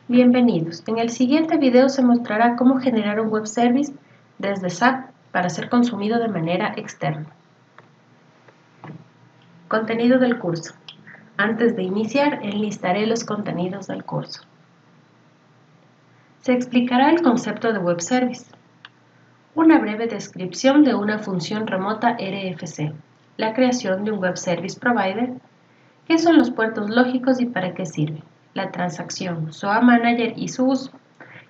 Bienvenidos. En el siguiente video se mostrará cómo generar un web service desde SAP para ser consumido de manera externa. Contenido del curso. Antes de iniciar, enlistaré los contenidos del curso. Se explicará el concepto de web service. Una breve descripción de una función remota RFC. La creación de un web service provider. ¿Qué son los puertos lógicos y para qué sirven? La transacción, SOA Manager y su uso.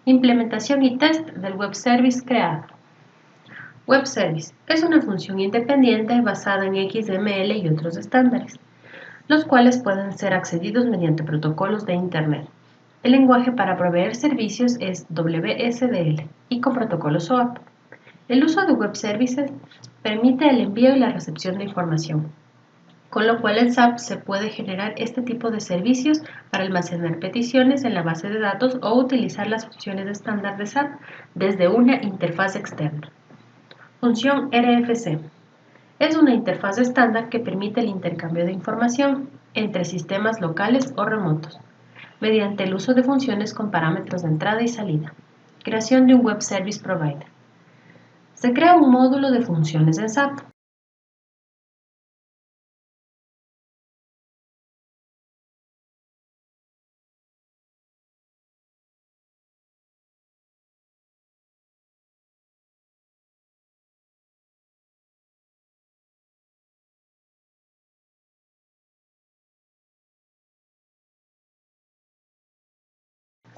Implementación y test del web service creado. Web Service es una función independiente basada en XML y otros estándares, los cuales pueden ser accedidos mediante protocolos de Internet. El lenguaje para proveer servicios es WSDL y con protocolos SOAP. El uso de Web Services permite el envío y la recepción de información, con lo cual en SAP se puede generar este tipo de servicios para almacenar peticiones en la base de datos o utilizar las funciones estándar de SAP desde una interfaz externa. Función RFC. Es una interfaz estándar que permite el intercambio de información entre sistemas locales o remotos, mediante el uso de funciones con parámetros de entrada y salida. Creación de un Web Service Provider. Se crea un módulo de funciones en SAP.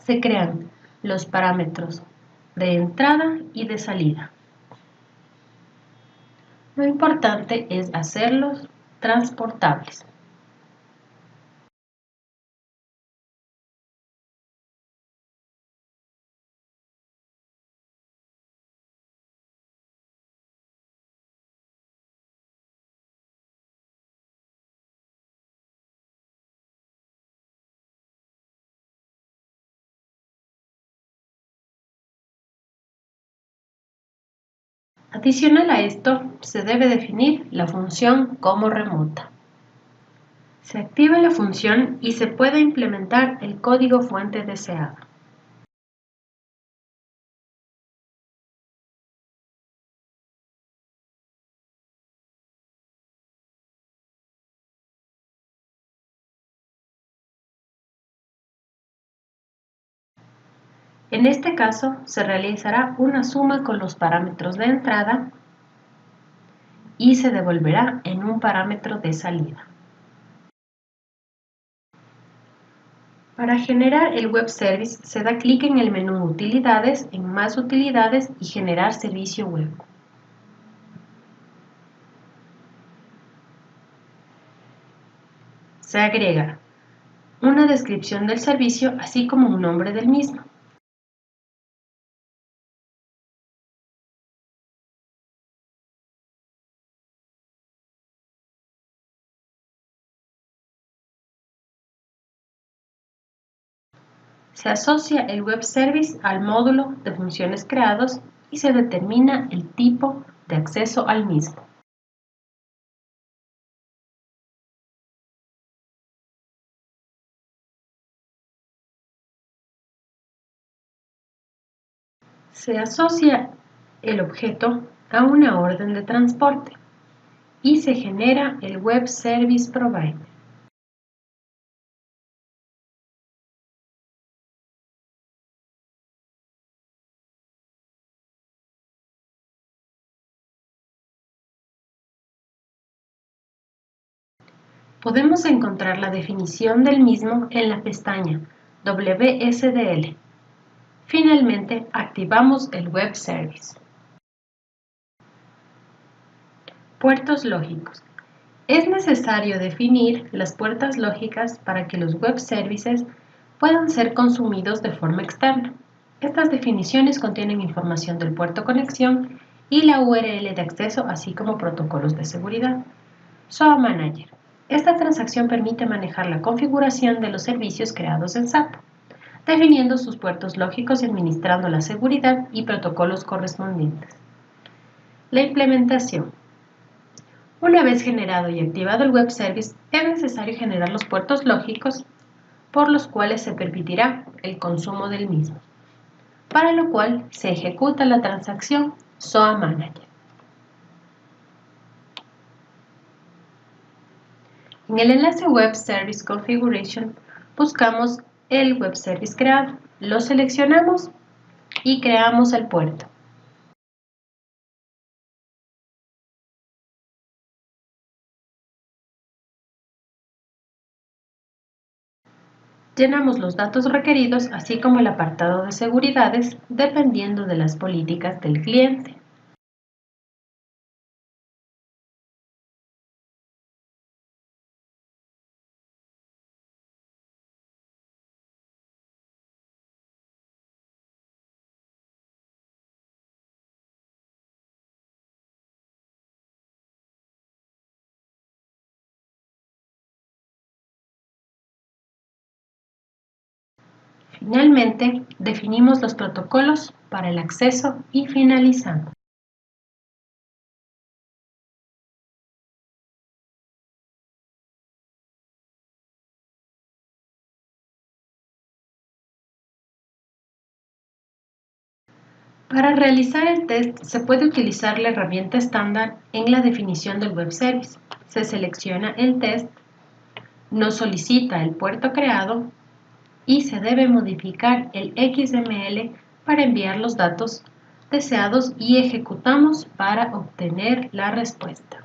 Se crean los parámetros de entrada y de salida. Lo importante es hacerlos transportables. Adicional a esto, se debe definir la función como remota. Se activa la función y se puede implementar el código fuente deseado. En este caso, se realizará una suma con los parámetros de entrada y se devolverá en un parámetro de salida. Para generar el web service, se da clic en el menú Utilidades, en Más utilidades y Generar servicio web. Se agrega una descripción del servicio, así como un nombre del mismo. Se asocia el web service al módulo de funciones creados y se determina el tipo de acceso al mismo. Se asocia el objeto a una orden de transporte y se genera el Web Service Provider. Podemos encontrar la definición del mismo en la pestaña WSDL. Finalmente, activamos el Web Service. Puertos lógicos. Es necesario definir las puertas lógicas para que los web services puedan ser consumidos de forma externa. Estas definiciones contienen información del puerto conexión y la URL de acceso, así como protocolos de seguridad. SOA Manager. Esta transacción permite manejar la configuración de los servicios creados en SAP, definiendo sus puertos lógicos y administrando la seguridad y protocolos correspondientes. La implementación. Una vez generado y activado el web service, es necesario generar los puertos lógicos por los cuales se permitirá el consumo del mismo, para lo cual se ejecuta la transacción SOA Manager. En el enlace Web Service Configuration buscamos el Web Service creado, lo seleccionamos y creamos el puerto. Llenamos los datos requeridos, así como el apartado de seguridades, dependiendo de las políticas del cliente. Finalmente, definimos los protocolos para el acceso y finalizamos. Para realizar el test se puede utilizar la herramienta estándar en la definición del web service. Se selecciona el test, nos solicita el puerto creado y se debe modificar el XML para enviar los datos deseados y ejecutamos para obtener la respuesta.